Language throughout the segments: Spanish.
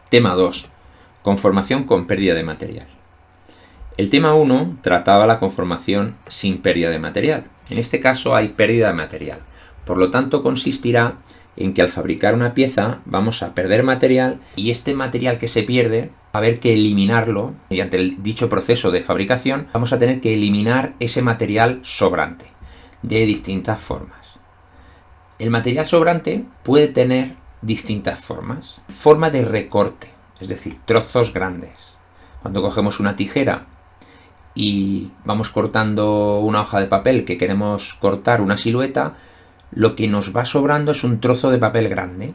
Tema 2. Conformación con pérdida de material. El tema 1 trataba la conformación sin pérdida de material. En este caso hay pérdida de material. Por lo tanto, consistirá en que al fabricar una pieza vamos a perder material y este material que se pierde va a haber que eliminarlo mediante dicho proceso de fabricación. Vamos a tener que eliminar ese material sobrante de distintas formas. El material sobrante puede tener distintas formas. Forma de recorte, es decir, trozos grandes. Cuando cogemos una tijera y vamos cortando una hoja de papel que queremos cortar una silueta, lo que nos va sobrando es un trozo de papel grande.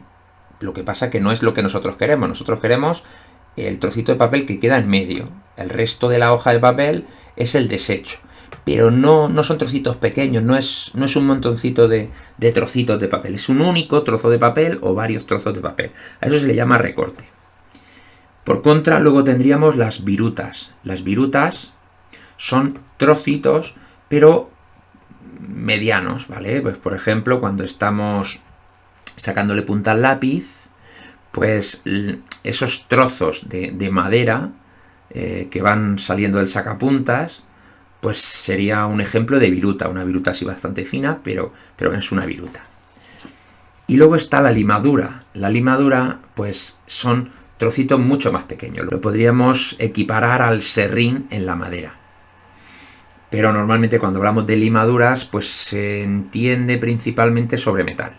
Lo que pasa que no es lo que nosotros queremos. Nosotros queremos el trocito de papel que queda en medio. El resto de la hoja de papel es el desecho. Pero no son trocitos pequeños, no es un montoncito de trocitos de papel. Es un único trozo de papel o varios trozos de papel. A eso se le llama recorte. Por contra, luego tendríamos las virutas. Las virutas son trocitos, pero medianos, ¿vale? Pues por ejemplo, cuando estamos sacándole punta al lápiz, pues esos trozos de madera que van saliendo del sacapuntas, pues sería un ejemplo de viruta, una viruta así bastante fina, pero es una viruta. Y luego está la limadura. La limadura, pues son trocitos mucho más pequeños. Lo podríamos equiparar al serrín en la madera. Pero normalmente cuando hablamos de limaduras, pues se entiende principalmente sobre metal.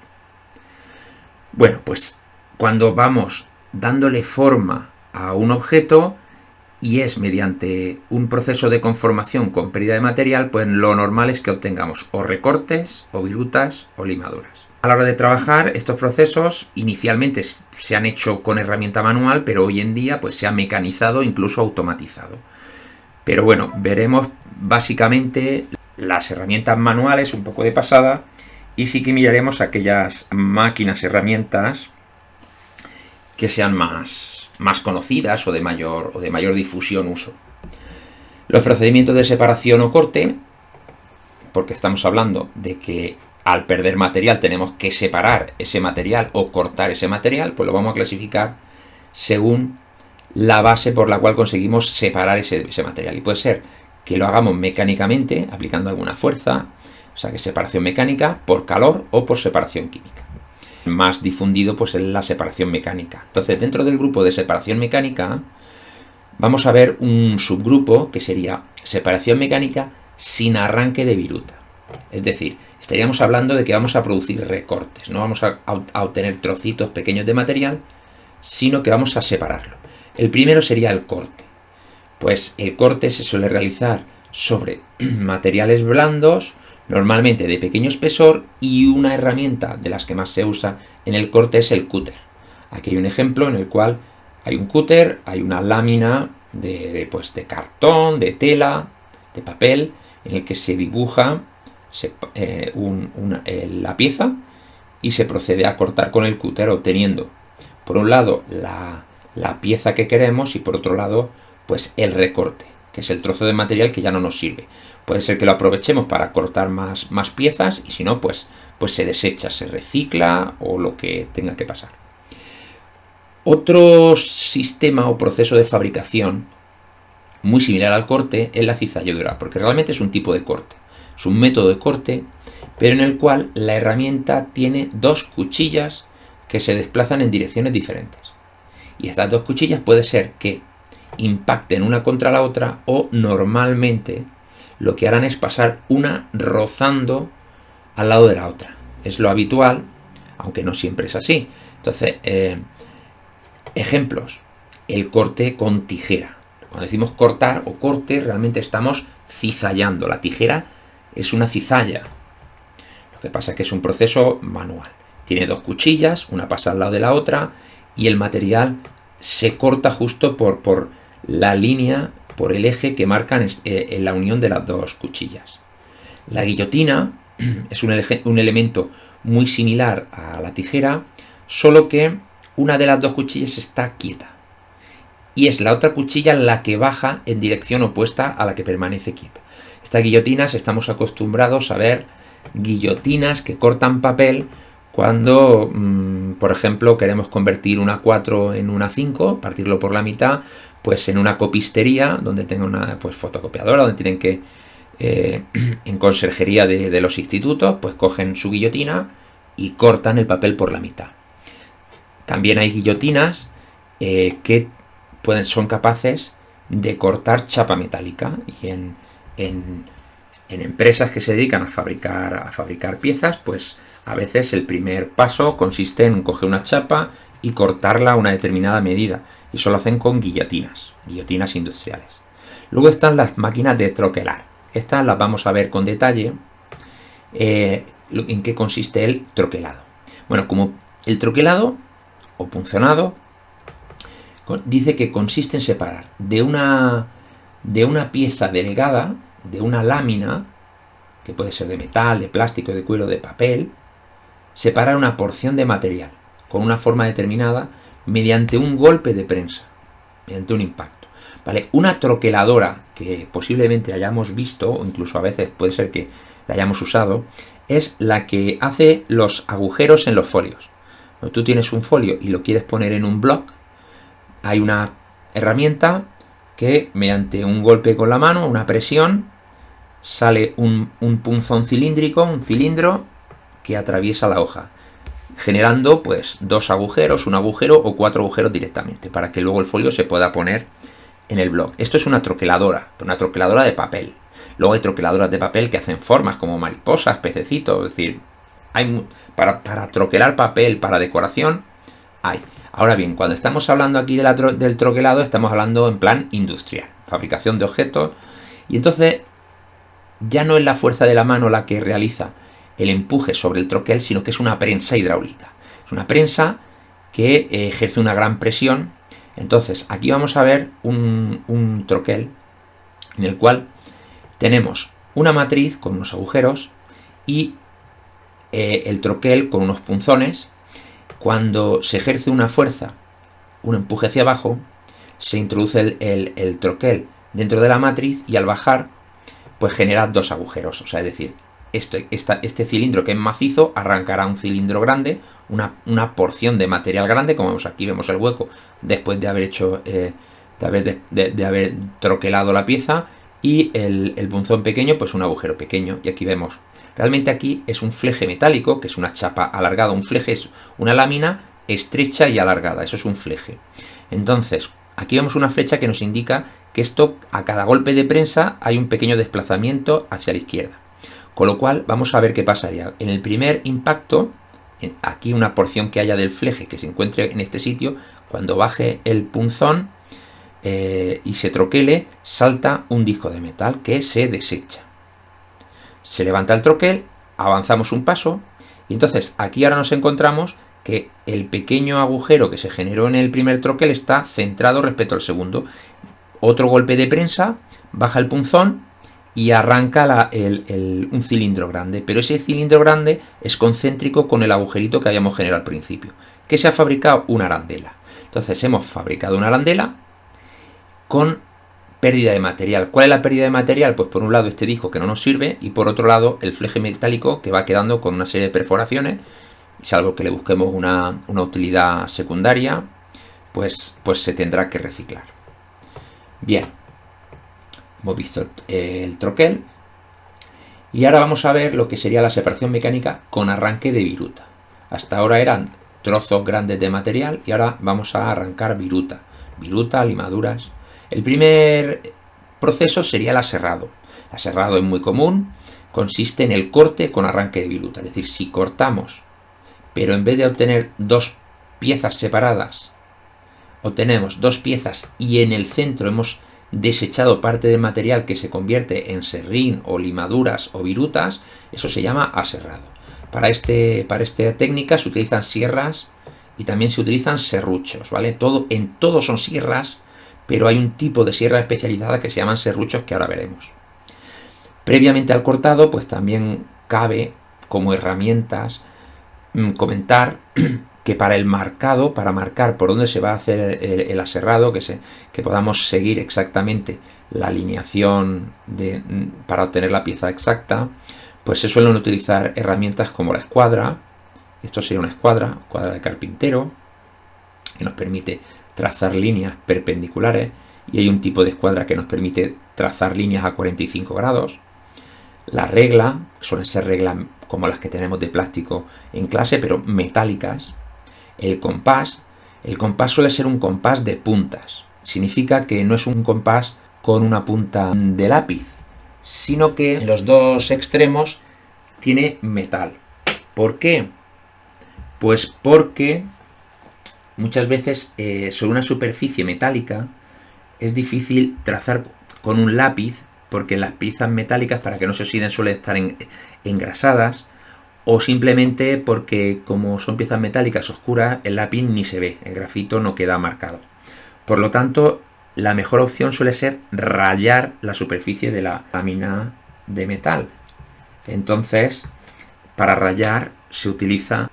Bueno, pues cuando vamos dándole forma a un objeto, y es mediante un proceso de conformación con pérdida de material, pues lo normal es que obtengamos o recortes, o virutas, o limaduras. A la hora de trabajar, estos procesos inicialmente se han hecho con herramienta manual, pero hoy en día pues se ha mecanizado, incluso automatizado. Pero bueno, veremos básicamente las herramientas manuales un poco de pasada y sí que miraremos aquellas máquinas, herramientas que sean más conocidas o de mayor difusión uso. Los procedimientos de separación o corte, porque estamos hablando de que al perder material tenemos que separar ese material o cortar ese material, pues lo vamos a clasificar según la base por la cual conseguimos separar ese material. Y puede ser que lo hagamos mecánicamente, aplicando alguna fuerza, o sea que separación mecánica, por calor o por separación química. Más difundido pues es la separación mecánica. Entonces, dentro del grupo de separación mecánica vamos a ver un subgrupo que sería separación mecánica sin arranque de viruta. Es decir, estaríamos hablando de que vamos a producir recortes, no vamos a obtener trocitos pequeños de material, sino que vamos a separarlo. El primero sería el corte. Pues el corte se suele realizar sobre materiales blandos, normalmente de pequeño espesor, y una herramienta de las que más se usa en el corte es el cúter. Aquí hay un ejemplo en el cual hay un cúter, hay una lámina de cartón, de tela, de papel, en el que se dibuja la pieza y se procede a cortar con el cúter, obteniendo por un lado la pieza que queremos y por otro lado pues el recorte, que es el trozo de material que ya no nos sirve. Puede ser que lo aprovechemos para cortar más piezas y si no pues se desecha, se recicla o lo que tenga que pasar. Otro sistema o proceso de fabricación muy similar al corte es la cizalladura, porque realmente es un tipo de corte. Es un método de corte, pero en el cual la herramienta tiene dos cuchillas que se desplazan en direcciones diferentes. Y estas dos cuchillas puede ser que impacten una contra la otra o normalmente lo que harán es pasar una rozando al lado de la otra. Es lo habitual, aunque no siempre es así. Entonces, ejemplos. El corte con tijera. Cuando decimos cortar o corte, realmente estamos cizallando. La tijera es una cizalla. Lo que pasa es que es un proceso manual. Tiene dos cuchillas, una pasa al lado de la otra y el material se corta justo por la línea por el eje que marcan en la unión de las dos cuchillas. La guillotina es un elemento muy similar a la tijera, solo que una de las dos cuchillas está quieta y es la otra cuchilla la que baja en dirección opuesta a la que permanece quieta. Estas guillotinas, estamos acostumbrados a ver guillotinas que cortan papel cuando, por ejemplo, queremos convertir una 4 en una 5, partirlo por la mitad, pues en una copistería donde tenga una fotocopiadora, donde tienen que, en conserjería de los institutos, pues cogen su guillotina y cortan el papel por la mitad. También hay guillotinas que son capaces de cortar chapa metálica, y en empresas que se dedican a fabricar piezas, pues a veces el primer paso consiste en coger una chapa y cortarla a una determinada medida, y eso lo hacen con guillotinas industriales. Luego están las máquinas de troquelar. Estas las vamos a ver con detalle en qué consiste el troquelado. Bueno, como el troquelado o punzonado dice que consiste en separar de una pieza delgada, de una lámina, que puede ser de metal, de plástico, de cuero, de papel, separar una porción de material con una forma determinada mediante un golpe de prensa, mediante un impacto. ¿Vale? Una troqueladora que posiblemente hayamos visto, o incluso a veces puede ser que la hayamos usado, es la que hace los agujeros en los folios. Cuando tú tienes un folio y lo quieres poner en un bloc, hay una herramienta que mediante un golpe con la mano, una presión, sale un punzón cilíndrico, un cilindro que atraviesa la hoja, generando pues dos agujeros, un agujero o 4 agujeros directamente, para que luego el folio se pueda poner en el bloc. Esto es una troqueladora de papel. Luego hay troqueladoras de papel que hacen formas como mariposas, pececitos, es decir, hay para troquelar papel, para decoración, hay. Ahora bien, cuando estamos hablando aquí del troquelado, estamos hablando en plan industrial, fabricación de objetos, y entonces ya no es la fuerza de la mano la que realiza el empuje sobre el troquel, sino que es una prensa hidráulica. Es una prensa que ejerce una gran presión. Entonces, aquí vamos a ver un troquel en el cual tenemos una matriz con unos agujeros y el troquel con unos punzones. Cuando se ejerce una fuerza, un empuje hacia abajo, se introduce el troquel dentro de la matriz y al bajar, pues genera dos agujeros. O sea, es decir, este cilindro que es macizo arrancará un cilindro grande, una porción de material grande, como vemos aquí, vemos el hueco después de haber hecho, de haber troquelado la pieza, y el punzón pequeño, pues un agujero pequeño. Y aquí vemos. Realmente aquí es un fleje metálico, que es una chapa alargada. Un fleje es una lámina estrecha y alargada, eso es un fleje. Entonces, aquí vemos una flecha que nos indica que esto, a cada golpe de prensa, hay un pequeño desplazamiento hacia la izquierda. Con lo cual, vamos a ver qué pasaría. En el primer impacto, aquí una porción que haya del fleje que se encuentre en este sitio, cuando baje el punzón y se troquele, salta un disco de metal que se desecha. Se levanta el troquel, avanzamos un paso y entonces aquí ahora nos encontramos que el pequeño agujero que se generó en el primer troquel está centrado respecto al segundo. Otro golpe de prensa, baja el punzón y arranca un cilindro grande, pero ese cilindro grande es concéntrico con el agujerito que habíamos generado al principio. ¿Qué se ha fabricado? Una arandela. Entonces hemos fabricado una arandela con pérdida de material. ¿Cuál es la pérdida de material? Pues por un lado este disco que no nos sirve y por otro lado el fleje metálico que va quedando con una serie de perforaciones, salvo que le busquemos una utilidad secundaria, pues se tendrá que reciclar. Bien, hemos visto el troquel y ahora vamos a ver lo que sería la separación mecánica con arranque de viruta. Hasta ahora eran trozos grandes de material y ahora vamos a arrancar viruta, limaduras. El primer proceso sería el aserrado. El aserrado es muy común, consiste en el corte con arranque de viruta. Es decir, si cortamos, pero en vez de obtener dos piezas separadas, obtenemos dos piezas y en el centro hemos desechado parte del material que se convierte en serrín o limaduras o virutas, eso se llama aserrado. Para esta técnica se utilizan sierras y también se utilizan serruchos, ¿vale? Todos son sierras, pero hay un tipo de sierra especializada que se llaman serruchos, que ahora veremos. Previamente al cortado, pues también cabe como herramientas comentar que para el marcado, para marcar por dónde se va a hacer el aserrado, que podamos seguir exactamente la alineación para obtener la pieza exacta, pues se suelen utilizar herramientas como la escuadra. Esto sería una escuadra de carpintero, que nos permite trazar líneas perpendiculares, y hay un tipo de escuadra que nos permite trazar líneas a 45 grados. La regla, suelen ser reglas como las que tenemos de plástico en clase, pero metálicas. El compás suele ser un compás de puntas. Significa que no es un compás con una punta de lápiz, sino que en los dos extremos tiene metal. ¿Por qué? Pues porque muchas veces sobre una superficie metálica es difícil trazar con un lápiz, porque las piezas metálicas, para que no se oxiden, suelen estar engrasadas, o simplemente porque como son piezas metálicas oscuras, el lápiz ni se ve, el grafito no queda marcado. Por lo tanto, la mejor opción suele ser rayar la superficie de la lámina de metal. Entonces, para rayar se utiliza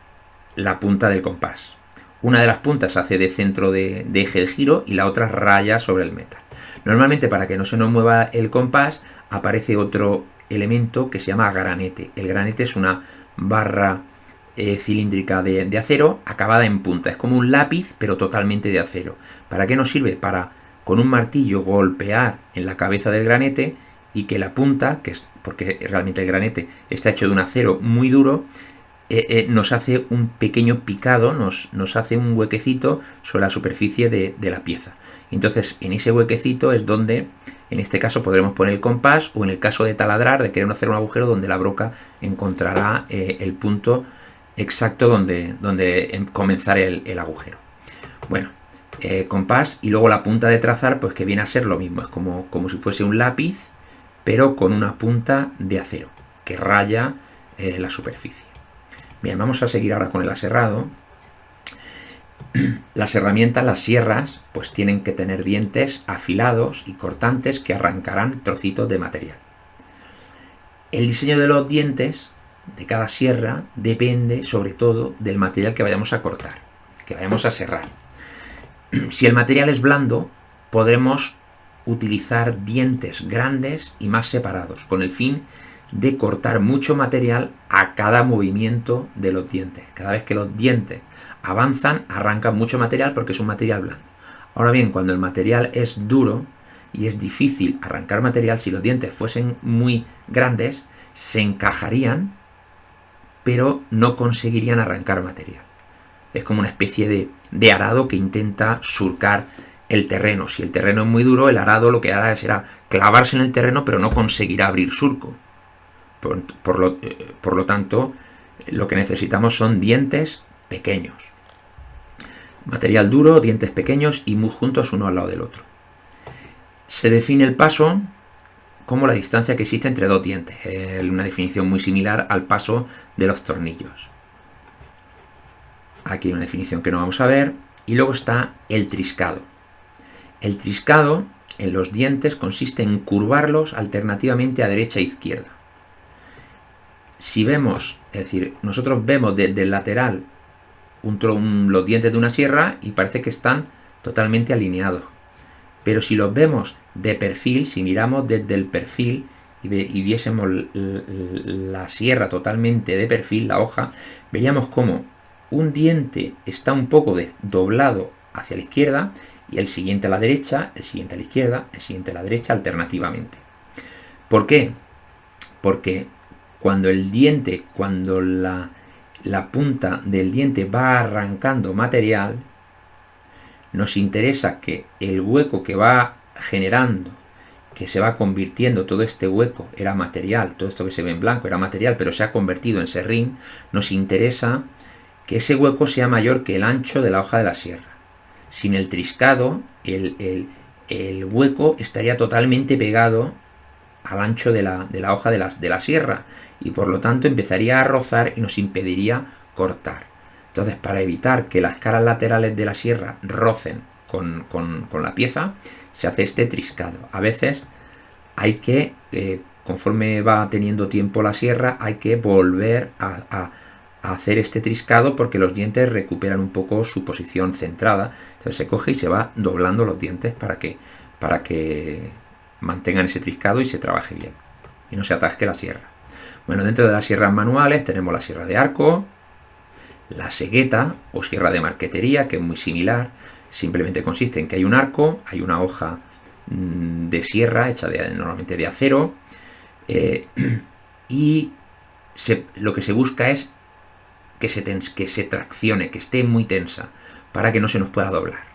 la punta del compás. Una de las puntas hace de centro de eje de giro y la otra raya sobre el metal. Normalmente, para que no se nos mueva el compás, aparece otro elemento que se llama granete. El granete es una barra cilíndrica de acero acabada en punta. Es como un lápiz, pero totalmente de acero. ¿Para qué nos sirve? Para, con un martillo, golpear en la cabeza del granete y que la punta, que es porque realmente el granete está hecho de un acero muy duro, nos hace un pequeño picado, nos hace un huequecito sobre la superficie de la pieza. Entonces, en ese huequecito es donde, en este caso, podremos poner el compás, o en el caso de taladrar, de querer hacer un agujero, donde la broca encontrará el punto exacto donde comenzar el agujero. Bueno, compás, y luego la punta de trazar, pues que viene a ser lo mismo, es como si fuese un lápiz, pero con una punta de acero que raya la superficie. Bien, vamos a seguir ahora con el aserrado. Las herramientas, las sierras, pues tienen que tener dientes afilados y cortantes que arrancarán trocitos de material. El diseño de los dientes de cada sierra depende sobre todo del material que vayamos a cortar, que vayamos a serrar. Si el material es blando, podremos utilizar dientes grandes y más separados, con el fin de cortar mucho material a cada movimiento de los dientes. Cada vez que los dientes avanzan, arrancan mucho material porque es un material blando. Ahora bien, cuando el material es duro y es difícil arrancar material, si los dientes fuesen muy grandes, se encajarían, pero no conseguirían arrancar material. Es como una especie de arado que intenta surcar el terreno. Si el terreno es muy duro, el arado lo que hará será clavarse en el terreno, pero no conseguirá abrir surco. Por lo tanto, lo que necesitamos son dientes pequeños. Material duro, dientes pequeños y muy juntos uno al lado del otro. Se define el paso como la distancia que existe entre dos dientes. Una definición muy similar al paso de los tornillos. Aquí hay una definición que no vamos a ver. Y luego está el triscado. El triscado en los dientes consiste en curvarlos alternativamente a derecha e izquierda. Si vemos, es decir, nosotros vemos desde el lateral los dientes de una sierra y parece que están totalmente alineados. Pero si los vemos de perfil, si miramos desde el perfil y viésemos la sierra totalmente de perfil, la hoja, veríamos como un diente está un poco doblado hacia la izquierda y el siguiente a la derecha, el siguiente a la izquierda, el siguiente a la derecha, alternativamente. ¿Por qué? Porque cuando la punta del diente va arrancando material, nos interesa que el hueco que va generando, que se va convirtiendo, todo este hueco era material, todo esto que se ve en blanco era material, pero se ha convertido en serrín, nos interesa que ese hueco sea mayor que el ancho de la hoja de la sierra. Sin el triscado, el hueco estaría totalmente pegado al ancho de la hoja de la sierra y por lo tanto empezaría a rozar y nos impediría cortar. Entonces, para evitar que las caras laterales de la sierra rocen con la pieza, se hace este triscado. A veces hay que, conforme va teniendo tiempo la sierra, hay que volver a hacer este triscado porque los dientes recuperan un poco su posición centrada. Entonces se coge y se va doblando los dientes para que mantengan ese triscado y se trabaje bien y no se atasque la sierra. Bueno, dentro de las sierras manuales tenemos la sierra de arco, la segueta o sierra de marquetería, que es muy similar. Simplemente consiste en que hay un arco, hay una hoja de sierra hecha normalmente de acero, y lo que se busca es que se traccione, que esté muy tensa, para que no se nos pueda doblar.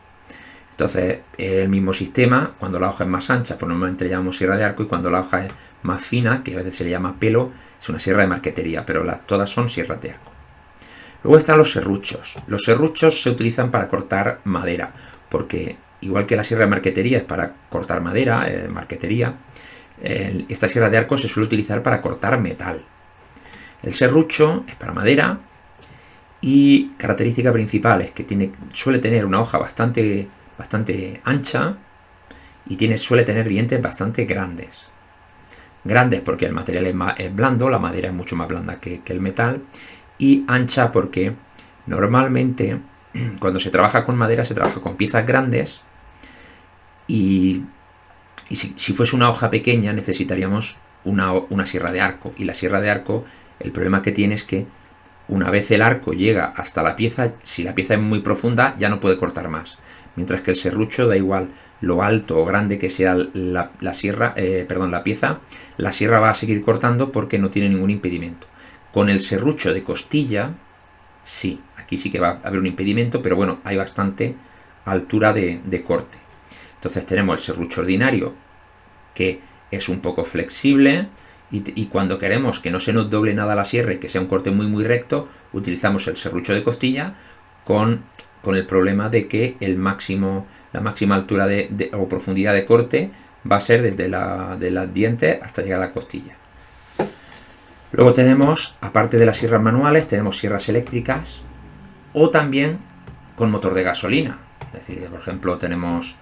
Entonces, el mismo sistema, cuando la hoja es más ancha, pues normalmente le llamamos sierra de arco, y cuando la hoja es más fina, que a veces se le llama pelo, es una sierra de marquetería, pero todas son sierras de arco. Luego están los serruchos. Los serruchos se utilizan para cortar madera, porque igual que la sierra de marquetería es para cortar madera, marquetería, esta sierra de arco se suele utilizar para cortar metal. El serrucho es para madera y característica principal es que suele tener una hoja bastante ancha y suele tener dientes bastante grandes. Grandes porque el material es blando, la madera es mucho más blanda que el metal, y ancha porque normalmente cuando se trabaja con madera se trabaja con piezas grandes y si fuese una hoja pequeña necesitaríamos una sierra de arco, y la sierra de arco, el problema que tiene es que una vez el arco llega hasta la pieza, si la pieza es muy profunda ya no puede cortar más, mientras que el serrucho da igual lo alto o grande que sea la pieza, la sierra va a seguir cortando porque no tiene ningún impedimento. Con el serrucho de costilla, sí, aquí sí que va a haber un impedimento, pero bueno, hay bastante altura de corte. Entonces tenemos el serrucho ordinario, que es un poco flexible, y cuando queremos que no se nos doble nada la sierra y que sea un corte muy recto, utilizamos el serrucho de costilla con el problema de que la máxima altura o profundidad de corte va a ser desde los dientes hasta llegar a la costilla. Luego tenemos, aparte de las sierras manuales, tenemos sierras eléctricas o también con motor de gasolina. Es decir, por ejemplo, tenemos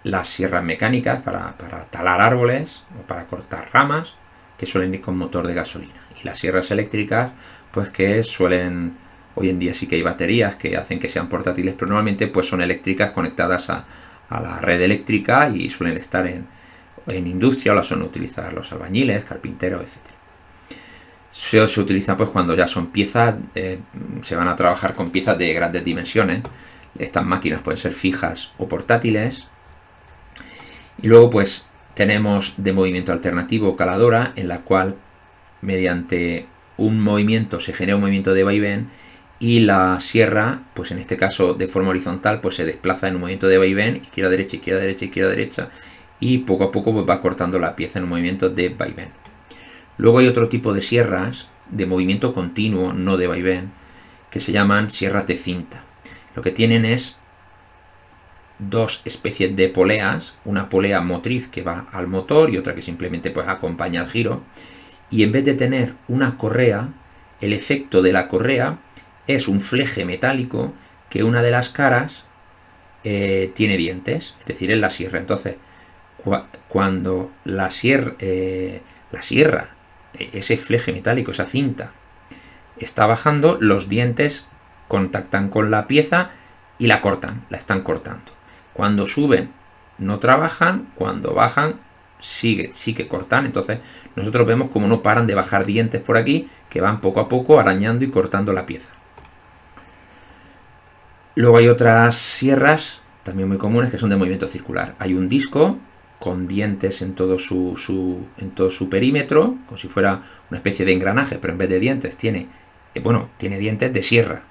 las sierras mecánicas para talar árboles o para cortar ramas, que suelen ir con motor de gasolina. Y las sierras eléctricas, pues que suelen, hoy en día sí que hay baterías que hacen que sean portátiles, pero normalmente pues son eléctricas conectadas a la red eléctrica y suelen estar en industria, o las suelen utilizar los albañiles, carpinteros, etc. Se utiliza pues cuando ya son piezas, se van a trabajar con piezas de grandes dimensiones. Estas máquinas pueden ser fijas o portátiles. Y luego pues tenemos de movimiento alternativo caladora, en la cual mediante un movimiento se genera un movimiento de vaivén, y la sierra, pues en este caso de forma horizontal, pues se desplaza en un movimiento de vaivén, izquierda, derecha, izquierda, derecha, izquierda, derecha, y poco a poco pues va cortando la pieza en un movimiento de vaivén. Luego hay otro tipo de sierras de movimiento continuo, no de vaivén, que se llaman sierras de cinta. Lo que tienen es dos especies de poleas, una polea motriz que va al motor y otra que simplemente pues acompaña al giro, y en vez de tener una correa, el efecto de la correa es un fleje metálico que una de las caras tiene dientes, es decir, es la sierra. Entonces, cuando la sierra, ese fleje metálico, esa cinta, está bajando, los dientes contactan con la pieza y la cortan, la están cortando. Cuando suben no trabajan, cuando bajan sí que cortan. Entonces nosotros vemos como no paran de bajar dientes por aquí, que van poco a poco arañando y cortando la pieza. Luego hay otras sierras también muy comunes que son de movimiento circular. Hay un disco con dientes en todo su perímetro, como si fuera una especie de engranaje, pero en vez de dientes tiene dientes de sierra.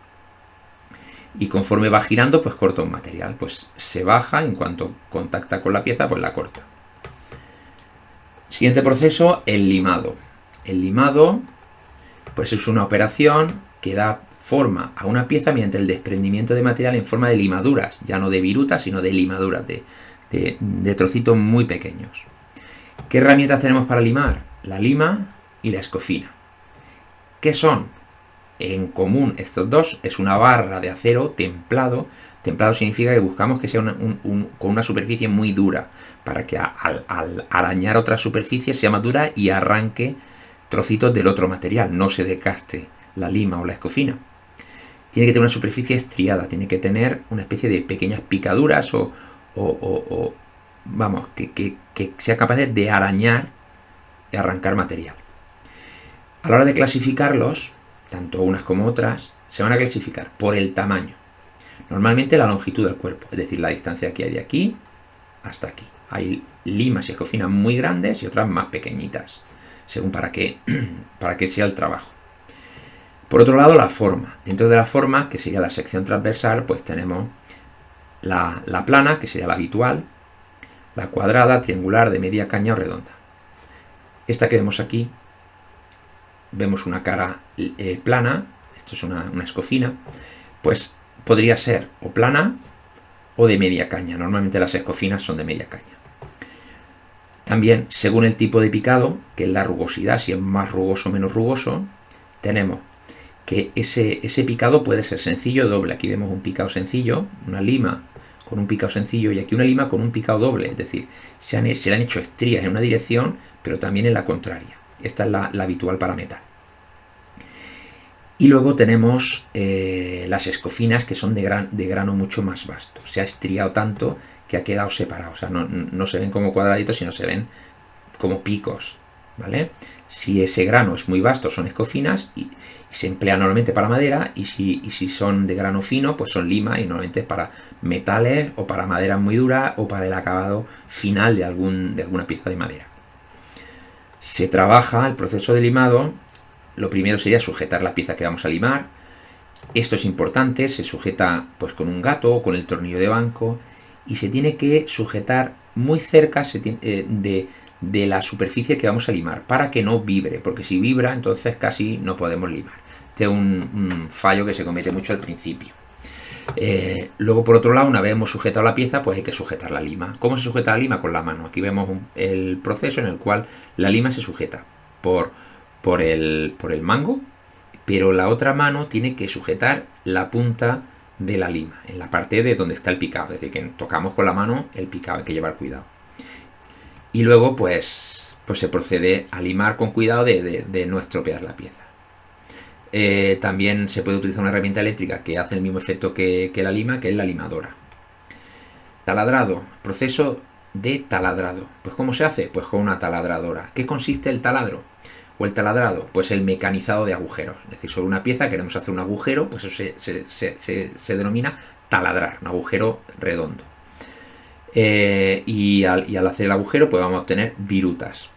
Y conforme va girando, pues corta un material. Pues se baja y en cuanto contacta con la pieza, pues la corta. Siguiente proceso, el limado. El limado, pues es una operación que da forma a una pieza mediante el desprendimiento de material en forma de limaduras, ya no de virutas, sino de limaduras, de trocitos muy pequeños. ¿Qué herramientas tenemos para limar? La lima y la escofina. ¿Qué son? En común estos dos es una barra de acero templado Templado significa que buscamos que sea con una superficie muy dura, para que al arañar otra superficie sea más dura y arranque trocitos del otro material, no se desgaste la lima o la escofina. Tiene que tener una superficie estriada, tiene que tener una especie de pequeñas picaduras vamos, que sea capaz de arañar y arrancar material. A la hora de clasificarlos, tanto unas como otras, se van a clasificar por el tamaño. Normalmente la longitud del cuerpo, es decir, la distancia que hay de aquí hasta aquí. Hay limas y escofinas muy grandes y otras más pequeñitas, según para qué sea el trabajo. Por otro lado, la forma. Dentro de la forma, que sería la sección transversal, pues tenemos la plana, que sería la habitual, la cuadrada, triangular, de media caña o redonda. Esta que vemos aquí, vemos una cara plana, esto es una escofina, pues podría ser o plana o de media caña. Normalmente las escofinas son de media caña. También, según el tipo de picado, que es la rugosidad, si es más rugoso o menos rugoso, tenemos que ese picado puede ser sencillo o doble. Aquí vemos un picado sencillo, una lima con un picado sencillo, y aquí una lima con un picado doble, es decir, se le han hecho estrías en una dirección, pero también en la contraria. Esta es la habitual para metal. Y luego tenemos las escofinas, que son de grano mucho más vasto. Se ha estriado tanto que ha quedado separado. O sea, no se ven como cuadraditos, sino se ven como picos, ¿vale? Si ese grano es muy vasto, son escofinas y se emplea normalmente para madera, y si son de grano fino, pues son lima, y normalmente para metales o para madera muy dura o para el acabado final de alguna pieza de madera. Se trabaja el proceso de limado. Lo primero sería sujetar la pieza que vamos a limar. Esto es importante, se sujeta pues con un gato o con el tornillo de banco, y se tiene que sujetar muy cerca de la superficie que vamos a limar, para que no vibre, porque si vibra entonces casi no podemos limar. Este es un fallo que se comete mucho al principio. Luego, por otro lado, una vez hemos sujetado la pieza, pues hay que sujetar la lima. ¿Cómo se sujeta la lima? Con la mano. Aquí vemos el proceso en el cual la lima se sujeta por el mango, pero la otra mano tiene que sujetar la punta de la lima, en la parte de donde está el picado. Es decir, que tocamos con la mano el picado, hay que llevar cuidado. Y luego pues se procede a limar con cuidado de no estropear la pieza. También se puede utilizar una herramienta eléctrica que hace el mismo efecto que la lima, que es la limadora. Taladrado, proceso de taladrado. Pues ¿cómo se hace? Pues con una taladradora. ¿Qué consiste el taladro o el taladrado? Pues el mecanizado de agujeros. Es decir, sobre una pieza queremos hacer un agujero, pues eso se denomina taladrar, un agujero redondo. Y al hacer el agujero, pues vamos a obtener virutas.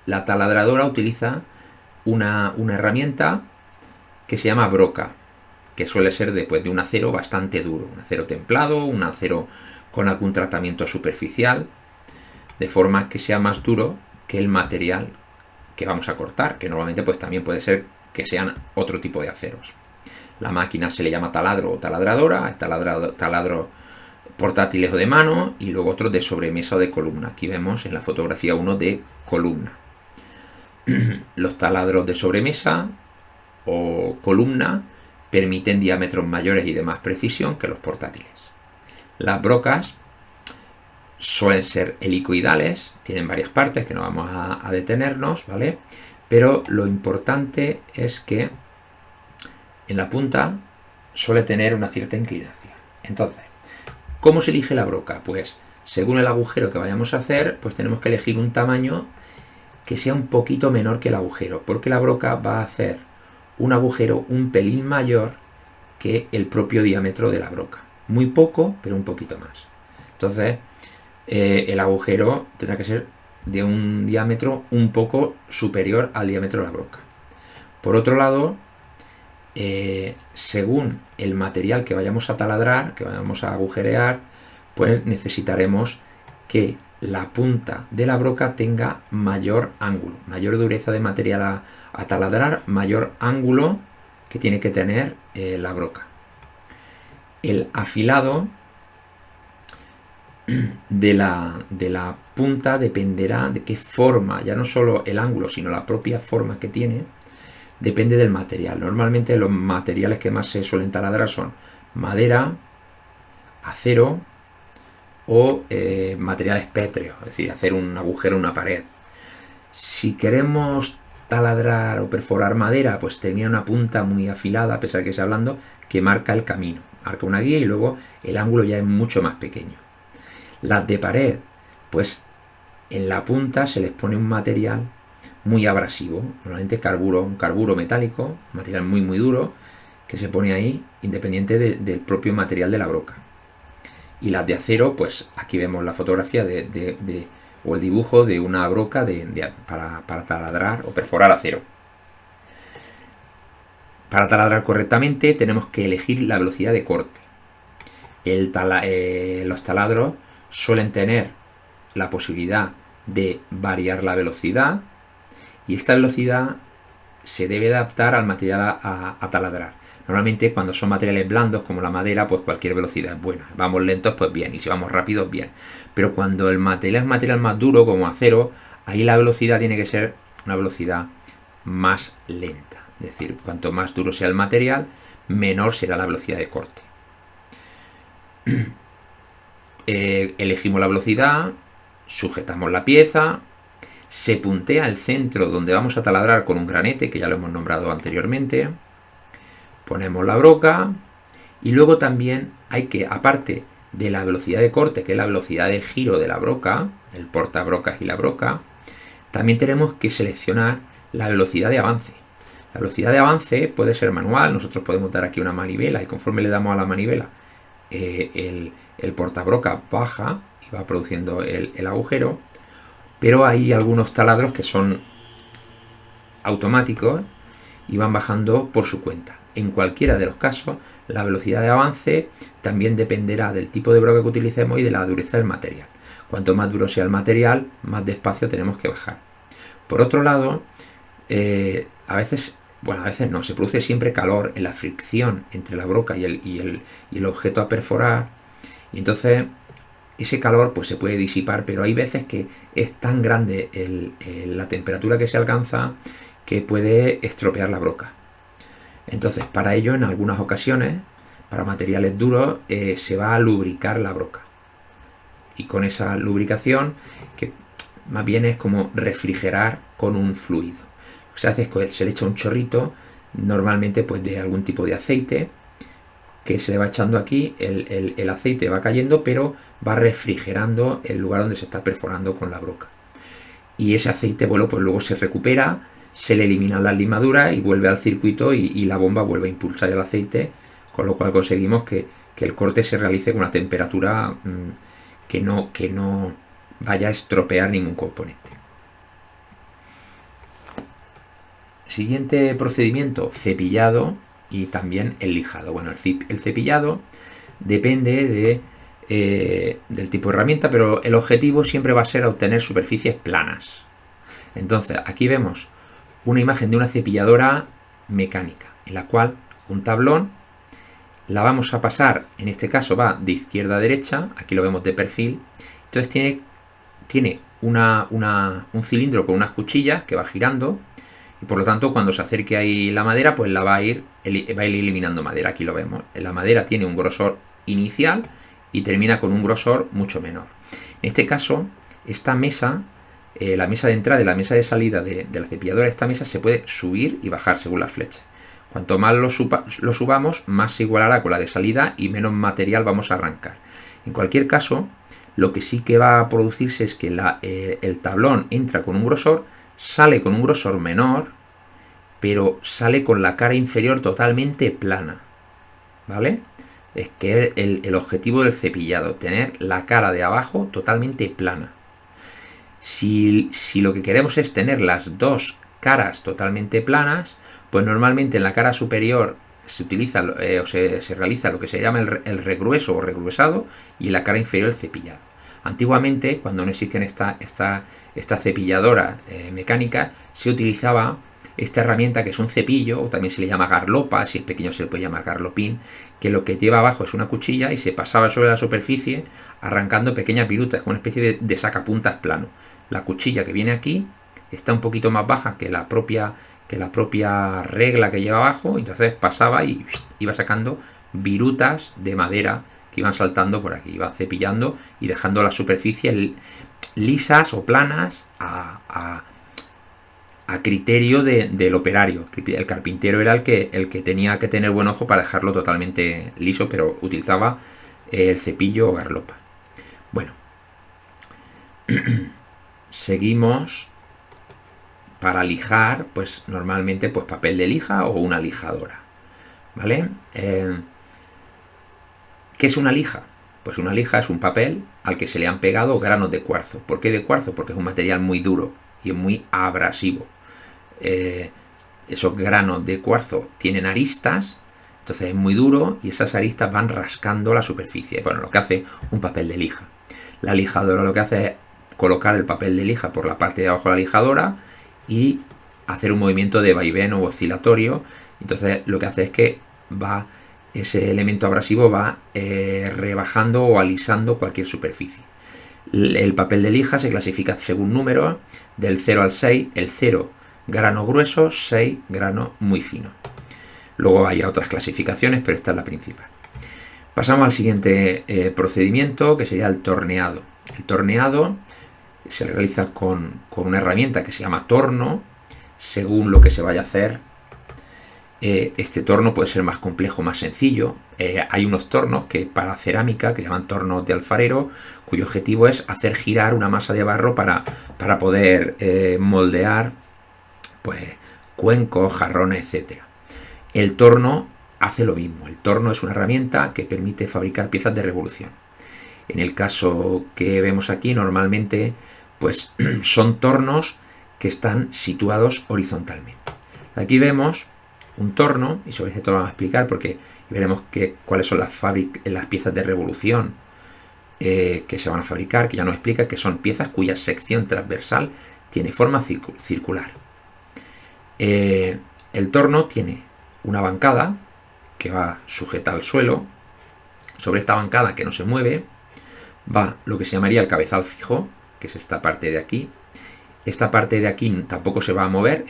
La taladradora utiliza una herramienta que se llama broca, que suele ser de un acero bastante duro, un acero templado, un acero con algún tratamiento superficial, de forma que sea más duro que el material que vamos a cortar, que normalmente pues también puede ser que sean otro tipo de aceros. La máquina se le llama taladro o taladradora, taladro portátiles o de mano, y luego otros de sobremesa o de columna. Aquí vemos en la fotografía uno de columna. Los taladros de sobremesa o columna permiten diámetros mayores y de más precisión que los portátiles. Las brocas suelen ser helicoidales, tienen varias partes que no vamos a detenernos, ¿vale? Pero lo importante es que en la punta suele tener una cierta inclinación. Entonces, ¿cómo se elige la broca? Pues según el agujero que vayamos a hacer, pues tenemos que elegir un tamaño que sea un poquito menor que el agujero, porque la broca va a hacer un agujero un pelín mayor que el propio diámetro de la broca. Muy poco, pero un poquito más. Entonces, el agujero tendrá que ser de un diámetro un poco superior al diámetro de la broca. Por otro lado, según el material que vayamos a taladrar, que vayamos a agujerear, pues necesitaremos que la punta de la broca tenga mayor ángulo, mayor dureza de material a taladrar, mayor ángulo que tiene que tener la broca. El afilado de la punta dependerá de qué forma, ya no solo el ángulo, sino la propia forma que tiene, depende del material. Normalmente los materiales que más se suelen taladrar son madera, acero o materiales pétreos, es decir, hacer un agujero en una pared. Si queremos taladrar o perforar madera, pues tenía una punta muy afilada, a pesar de que sea blando, que marca el camino, marca una guía y luego el ángulo ya es mucho más pequeño. Las de pared, pues en la punta se les pone un material muy abrasivo, normalmente un carburo metálico, un material muy duro, que se pone ahí independiente del propio material de la broca. Y las de acero, pues aquí vemos la fotografía o el dibujo de una broca para taladrar o perforar acero. Para taladrar correctamente tenemos que elegir la velocidad de corte. Los taladros suelen tener la posibilidad de variar la velocidad y esta velocidad se debe adaptar al material a taladrar. Normalmente cuando son materiales blandos como la madera, pues cualquier velocidad es buena. Vamos lentos, pues bien, y si vamos rápidos, bien. Pero cuando el material es material más duro, como acero, ahí la velocidad tiene que ser una velocidad más lenta. Es decir, cuanto más duro sea el material, menor será la velocidad de corte. Elegimos la velocidad, sujetamos la pieza, se puntea el centro donde vamos a taladrar con un granete, que ya lo hemos nombrado anteriormente. Ponemos la broca y luego también hay que, aparte de la velocidad de corte, que es la velocidad de giro de la broca, el portabrocas y la broca, también tenemos que seleccionar la velocidad de avance. La velocidad de avance puede ser manual, nosotros podemos dar aquí una manivela y conforme le damos a la manivela el portabroca baja y va produciendo el agujero, pero hay algunos taladros que son automáticos y van bajando por su cuenta. En cualquiera de los casos, la velocidad de avance también dependerá del tipo de broca que utilicemos y de la dureza del material. Cuanto más duro sea el material, más despacio tenemos que bajar. Por otro lado, a veces no, se produce siempre calor en la fricción entre la broca y el objeto a perforar, y entonces ese calor pues se puede disipar, pero hay veces que es tan grande la temperatura que se alcanza que puede estropear la broca. Entonces, para ello, en algunas ocasiones, para materiales duros, se va a lubricar la broca. Y con esa lubricación, que más bien es como refrigerar con un fluido. Lo que se hace es que se le echa un chorrito, normalmente pues de algún tipo de aceite, que se le va echando aquí, el aceite va cayendo, pero va refrigerando el lugar donde se está perforando con la broca. Y ese aceite, bueno, pues luego se recupera, se le eliminan las limaduras y vuelve al circuito y la bomba vuelve a impulsar el aceite, con lo cual conseguimos que el corte se realice con una temperatura que no vaya a estropear ningún componente. Siguiente procedimiento, cepillado y también el lijado. Bueno, el cepillado depende del tipo de herramienta, pero el objetivo siempre va a ser obtener superficies planas. Entonces, aquí vemos una imagen de una cepilladora mecánica, en la cual un tablón la vamos a pasar, en este caso va de izquierda a derecha, aquí lo vemos de perfil, entonces tiene un cilindro con unas cuchillas que va girando, y por lo tanto cuando se acerque ahí la madera, pues va a ir eliminando madera, aquí lo vemos. La madera tiene un grosor inicial y termina con un grosor mucho menor. En este caso, esta mesa, la mesa de entrada y la mesa de salida de la cepilladora, esta mesa se puede subir y bajar según la flecha. Cuanto más lo subamos, más se igualará con la de salida y menos material vamos a arrancar. En cualquier caso, lo que sí que va a producirse es que el tablón entra con un grosor, sale con un grosor menor, pero sale con la cara inferior totalmente plana, ¿vale? Es que el objetivo del cepillado, tener la cara de abajo totalmente plana. Si lo que queremos es tener las dos caras totalmente planas, pues normalmente en la cara superior se utiliza se realiza lo que se llama el regrueso o regruesado, y en la cara inferior el cepillado. Antiguamente, cuando no existían esta cepilladora mecánica, se utilizaba esta herramienta que es un cepillo, o también se le llama garlopa, si es pequeño se le puede llamar garlopín, que lo que lleva abajo es una cuchilla y se pasaba sobre la superficie arrancando pequeñas virutas, como una especie de sacapuntas plano. La cuchilla que viene aquí está un poquito más baja que la propia que la propia regla que lleva abajo. Entonces pasaba y iba sacando virutas de madera que iban saltando por aquí, iba cepillando y dejando las superficies lisas o planas a criterio del operario. El carpintero era el que tenía que tener buen ojo para dejarlo totalmente liso, pero utilizaba el cepillo o garlopa. Bueno, seguimos. Para lijar, pues normalmente pues papel de lija o una lijadora, ¿vale? ¿Qué es una lija? Pues una lija es un papel al que se le han pegado granos de cuarzo. ¿Por qué de cuarzo? Porque es un material muy duro y es muy abrasivo. Esos granos de cuarzo tienen aristas, entonces es muy duro y esas aristas van rascando la superficie. Bueno, lo que hace un papel de lija. La lijadora lo que hace es colocar el papel de lija por la parte de abajo de la lijadora y hacer un movimiento de vaivén o oscilatorio. Entonces lo que hace es que ese elemento abrasivo va rebajando o alisando cualquier superficie. El papel de lija se clasifica según números, del 0 al 6, el 0 grano grueso, 6 grano muy fino. Luego hay otras clasificaciones, pero esta es la principal. Pasamos al siguiente procedimiento, que sería el torneado. El torneado se realiza con una herramienta que se llama torno, según lo que se vaya a hacer. Este torno puede ser más complejo, más sencillo. Hay unos tornos que para cerámica, que se llaman tornos de alfarero, cuyo objetivo es hacer girar una masa de barro para poder moldear pues cuencos, jarrones, etc. El torno hace lo mismo. El torno es una herramienta que permite fabricar piezas de revolución. En el caso que vemos aquí, normalmente pues son tornos que están situados horizontalmente. Aquí vemos un torno, y sobre esto lo vamos a explicar porque veremos cuáles son las piezas de revolución que se van a fabricar, que ya nos explica que son piezas cuya sección transversal tiene forma circular. El torno tiene una bancada que va sujeta al suelo. Sobre esta bancada, que no se mueve, va lo que se llamaría el cabezal fijo, que es esta parte de aquí. Esta parte de aquí tampoco se va a mover,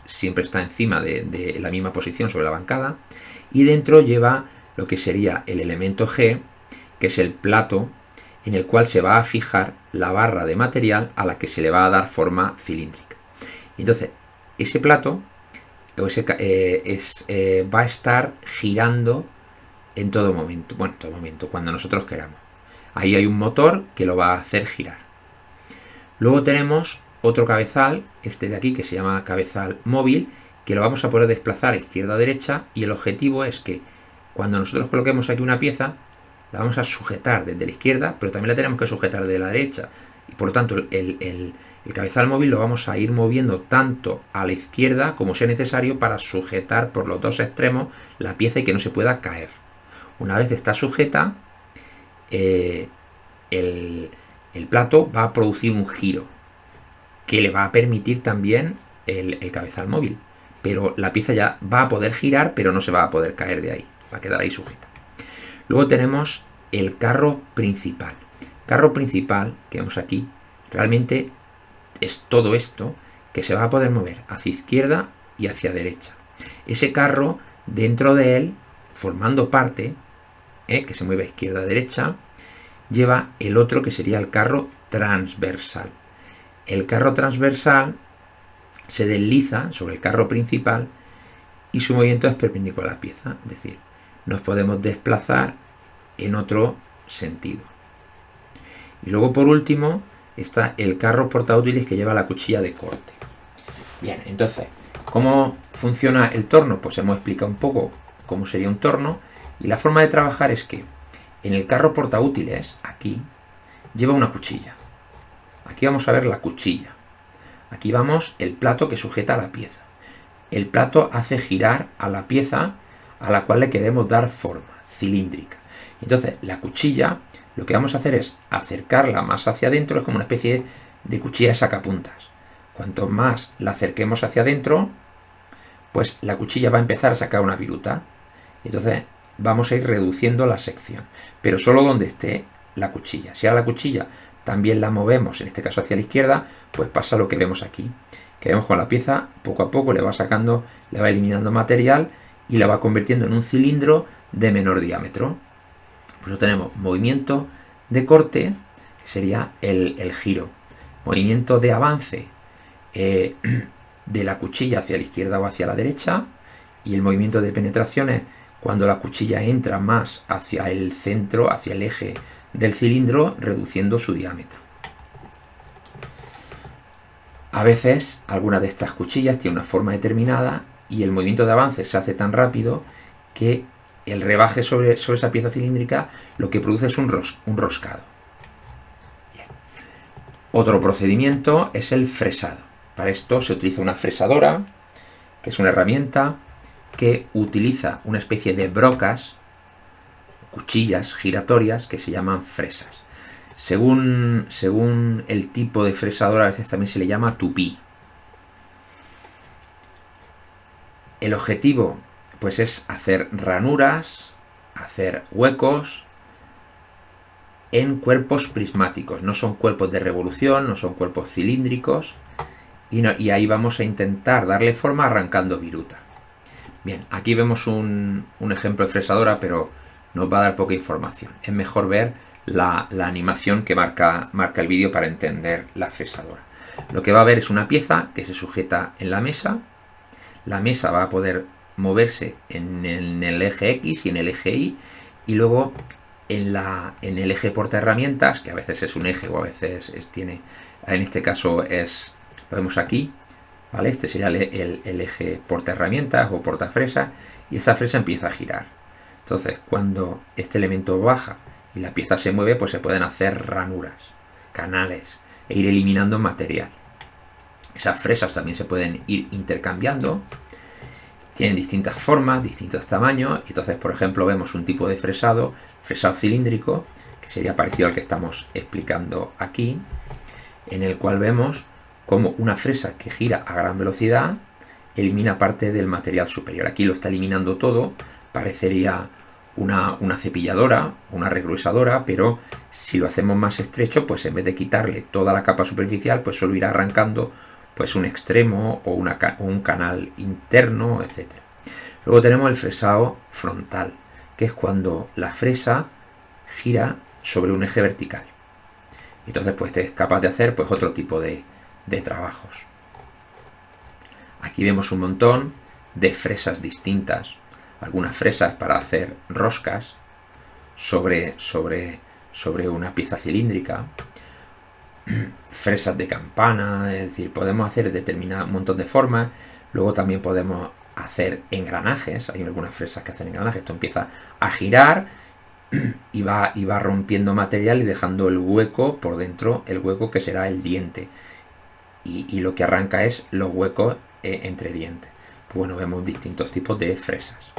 siempre está encima de la misma posición sobre la bancada. Y dentro lleva lo que sería el elemento G, que es el plato en el cual se va a fijar la barra de material a la que se le va a dar forma cilíndrica. Entonces, ese plato va a estar girando en todo momento, cuando nosotros queramos. Ahí hay un motor que lo va a hacer girar. Luego tenemos otro cabezal, este de aquí, que se llama cabezal móvil, que lo vamos a poder desplazar a izquierda a derecha, y el objetivo es que cuando nosotros coloquemos aquí una pieza, la vamos a sujetar desde la izquierda, pero también la tenemos que sujetar desde la derecha. Y por lo tanto, el cabezal móvil lo vamos a ir moviendo tanto a la izquierda como sea necesario para sujetar por los dos extremos la pieza y que no se pueda caer. Una vez está sujeta, el plato va a producir un giro que le va a permitir también el cabezal móvil. Pero la pieza ya va a poder girar, pero no se va a poder caer de ahí. Va a quedar ahí sujeta. Luego tenemos el carro principal. Carro principal, que vemos aquí, realmente es todo esto que se va a poder mover hacia izquierda y hacia derecha. Ese carro, dentro de él, formando parte, que se mueve a izquierda a derecha, lleva el otro que sería el carro transversal. El carro transversal se desliza sobre el carro principal y su movimiento es perpendicular a la pieza, es decir, nos podemos desplazar en otro sentido. Y luego, por último, está el carro portaútiles que lleva la cuchilla de corte. Bien, entonces, ¿cómo funciona el torno? Pues hemos explicado un poco cómo sería un torno, y la forma de trabajar es que en el carro portaútiles, aquí, lleva una cuchilla. Aquí vamos a ver la cuchilla. Aquí vamos el plato que sujeta a la pieza. El plato hace girar a la pieza a la cual le queremos dar forma, cilíndrica. Entonces, la cuchilla, lo que vamos a hacer es acercarla más hacia adentro, es como una especie de cuchilla de sacapuntas. Cuanto más la acerquemos hacia adentro, pues la cuchilla va a empezar a sacar una viruta. Entonces, vamos a ir reduciendo la sección, pero solo donde esté la cuchilla. Si a la cuchilla también la movemos, en este caso hacia la izquierda, pues pasa lo que vemos aquí, que vemos con la pieza poco a poco le va sacando, le va eliminando material y la va convirtiendo en un cilindro de menor diámetro. Por eso tenemos movimiento de corte, que sería el giro, movimiento de avance de la cuchilla hacia la izquierda o hacia la derecha, y el movimiento de penetración es cuando la cuchilla entra más hacia el centro, hacia el eje del cilindro, reduciendo su diámetro. A veces alguna de estas cuchillas tiene una forma determinada y el movimiento de avance se hace tan rápido que el rebaje sobre esa pieza cilíndrica lo que produce es un roscado. Bien. Otro procedimiento es el fresado. Para esto se utiliza una fresadora, que es una herramienta que utiliza una especie de brocas, cuchillas giratorias que se llaman fresas. Según el tipo de fresadora, a veces también se le llama tupí. El objetivo, pues, es hacer ranuras, hacer huecos en cuerpos prismáticos. No son cuerpos de revolución, no son cuerpos cilíndricos, y ahí vamos a intentar darle forma arrancando viruta. Bien, aquí vemos un ejemplo de fresadora, pero nos va a dar poca información. Es mejor ver la animación que marca el vídeo para entender la fresadora. Lo que va a ver es una pieza que se sujeta en la mesa. La mesa va a poder moverse en el eje X y en el eje Y, y luego en el eje portaherramientas, que a veces es un eje o a veces tiene, en este caso lo vemos aquí, ¿vale? Este sería el eje portaherramientas o portafresa, y esta fresa empieza a girar. Entonces, cuando este elemento baja y la pieza se mueve, pues se pueden hacer ranuras, canales, e ir eliminando material. Esas fresas también se pueden ir intercambiando, tienen distintas formas, distintos tamaños, y entonces, por ejemplo, vemos un tipo de fresado cilíndrico, que sería parecido al que estamos explicando aquí, en el cual vemos como una fresa que gira a gran velocidad elimina parte del material superior. Aquí lo está eliminando todo, parecería una cepilladora, una regruesadora, pero si lo hacemos más estrecho, pues en vez de quitarle toda la capa superficial, pues solo irá arrancando pues un extremo o un canal interno, etc. Luego tenemos el fresado frontal, que es cuando la fresa gira sobre un eje vertical. Entonces, pues es capaz de hacer pues otro tipo de trabajos. Aquí vemos un montón de fresas distintas. Algunas fresas para hacer roscas sobre una pieza cilíndrica, fresas de campana, es decir, podemos hacer un montón de formas. Luego también podemos hacer engranajes, hay algunas fresas que hacen engranajes. Esto empieza a girar y va rompiendo material y dejando el hueco por dentro, el hueco que será el diente, y lo que arranca es los huecos entre dientes. Bueno, vemos distintos tipos de fresas.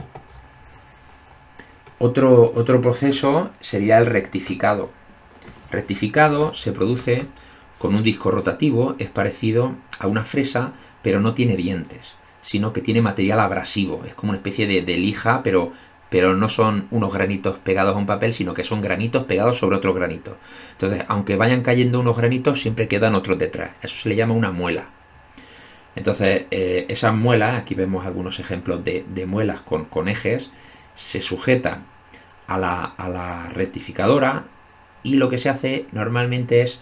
Otro proceso sería el rectificado. Rectificado se produce con un disco rotativo, es parecido a una fresa, pero no tiene dientes, sino que tiene material abrasivo. Es como una especie de lija, pero no son unos granitos pegados a un papel, sino que son granitos pegados sobre otros granitos. Entonces, aunque vayan cayendo unos granitos, siempre quedan otros detrás. Eso se le llama una muela. Entonces, esas muelas, aquí vemos algunos ejemplos de muelas con ejes, se sujetan a la rectificadora, y lo que se hace normalmente es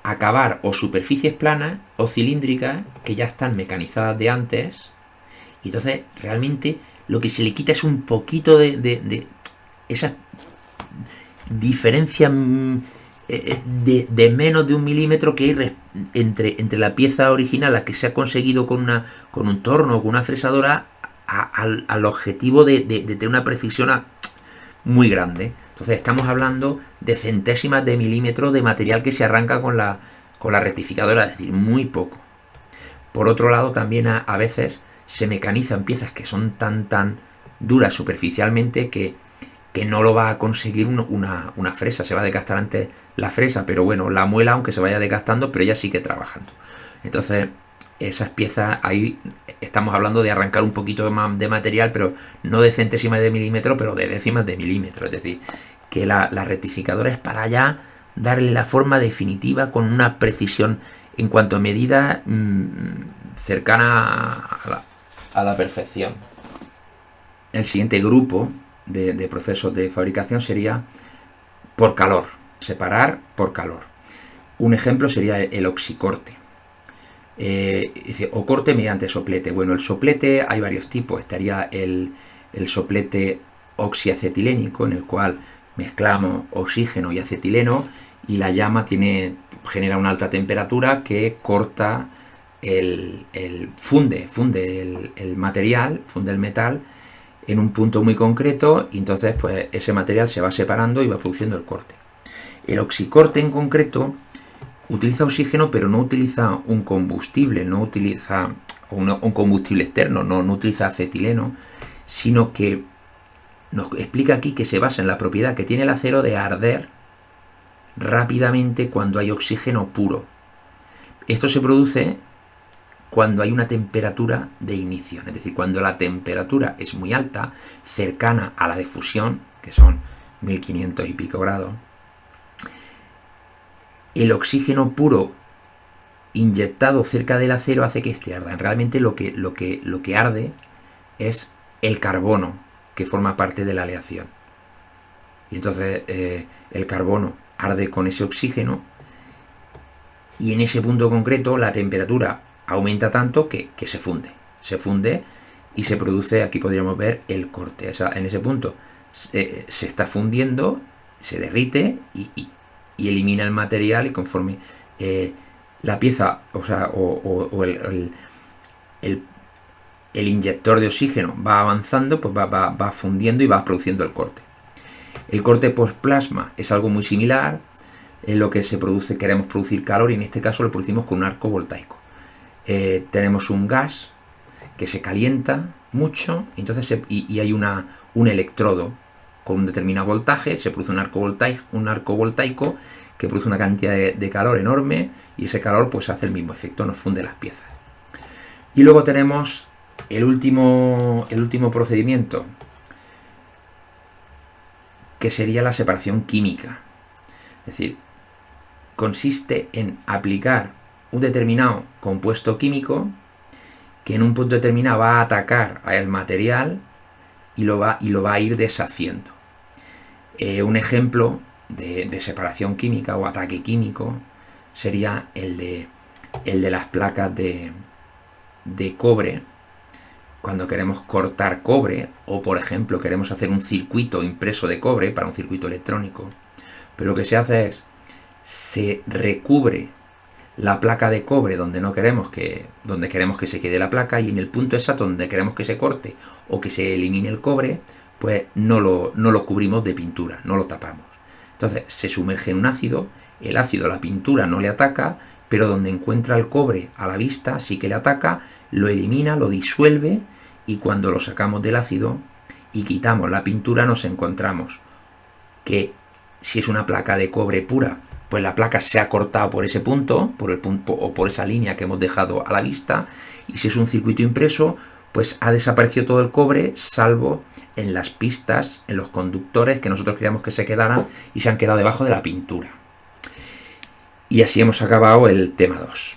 acabar o superficies planas o cilíndricas que ya están mecanizadas de antes, y entonces realmente lo que se le quita es un poquito de esa diferencia de menos de 1 milímetro que hay entre la pieza original, la que se ha conseguido con un torno o con una fresadora, al objetivo de tener una precisión muy grande. Entonces estamos hablando de centésimas de milímetro de material que se arranca con la rectificadora, es decir, muy poco. Por otro lado, también a veces se mecanizan piezas que son tan duras superficialmente que no lo va a conseguir una fresa. Se va a desgastar antes la fresa, pero bueno, la muela, aunque se vaya desgastando, pero ella sigue trabajando. Entonces, esas piezas, ahí estamos hablando de arrancar un poquito más de material, pero no de centésimas de milímetro, pero de décimas de milímetro. Es decir, que la rectificadora es para ya darle la forma definitiva con una precisión en cuanto a medida cercana a la perfección. El siguiente grupo de procesos de fabricación sería por calor, separar por calor. Un ejemplo sería el oxicorte. Dice, o corte mediante soplete. Bueno, el soplete hay varios tipos. Estaría el soplete oxiacetilénico, en el cual mezclamos oxígeno y acetileno y la llama genera una alta temperatura que corta funde el material, funde el metal en un punto muy concreto, y entonces pues ese material se va separando y va produciendo el corte. El oxicorte en concreto utiliza oxígeno, pero no utiliza un combustible, no utiliza un combustible externo, no utiliza acetileno, sino que nos explica aquí que se basa en la propiedad que tiene el acero de arder rápidamente cuando hay oxígeno puro. Esto se produce cuando hay una temperatura de ignición, es decir, cuando la temperatura es muy alta, cercana a la de fusión, que son 1500 y pico grados, el oxígeno puro inyectado cerca del acero hace que este arda. Realmente lo que arde es el carbono, que forma parte de la aleación. Y entonces el carbono arde con ese oxígeno, y en ese punto concreto la temperatura aumenta tanto que se funde y se produce, aquí podríamos ver el corte. O sea, en ese punto se está fundiendo, se derrite y elimina el material, y conforme la pieza, el inyector de oxígeno va avanzando, pues va fundiendo y va produciendo el corte. El corte por plasma es algo muy similar, en lo que se produce, queremos producir calor, y en este caso lo producimos con un arco voltaico. Tenemos un gas que se calienta mucho, entonces y hay un electrodo con un determinado voltaje, se produce un arco voltaico que produce una cantidad de calor enorme, y ese calor pues hace el mismo efecto, nos funde las piezas. Y luego tenemos el último procedimiento, que sería la separación química. Es decir, consiste en aplicar un determinado compuesto químico que en un punto determinado va a atacar al material y lo va a ir deshaciendo. Un ejemplo de separación química o ataque químico sería el de las placas de cobre. Cuando queremos cortar cobre, o por ejemplo queremos hacer un circuito impreso de cobre para un circuito electrónico, pero lo que se hace es, se recubre la placa de cobre donde queremos que se quede la placa, y en el punto exacto donde queremos que se corte o que se elimine el cobre, pues no lo cubrimos de pintura, no lo tapamos. Entonces se sumerge en un ácido, el ácido a la pintura no le ataca, pero donde encuentra el cobre a la vista sí que le ataca, lo elimina, lo disuelve, y cuando lo sacamos del ácido y quitamos la pintura, nos encontramos que si es una placa de cobre pura, pues la placa se ha cortado por ese punto, o por esa línea que hemos dejado a la vista, y si es un circuito impreso, pues ha desaparecido todo el cobre, salvo en las pistas, en los conductores que nosotros queríamos que se quedaran y se han quedado debajo de la pintura. Y así hemos acabado el tema 2.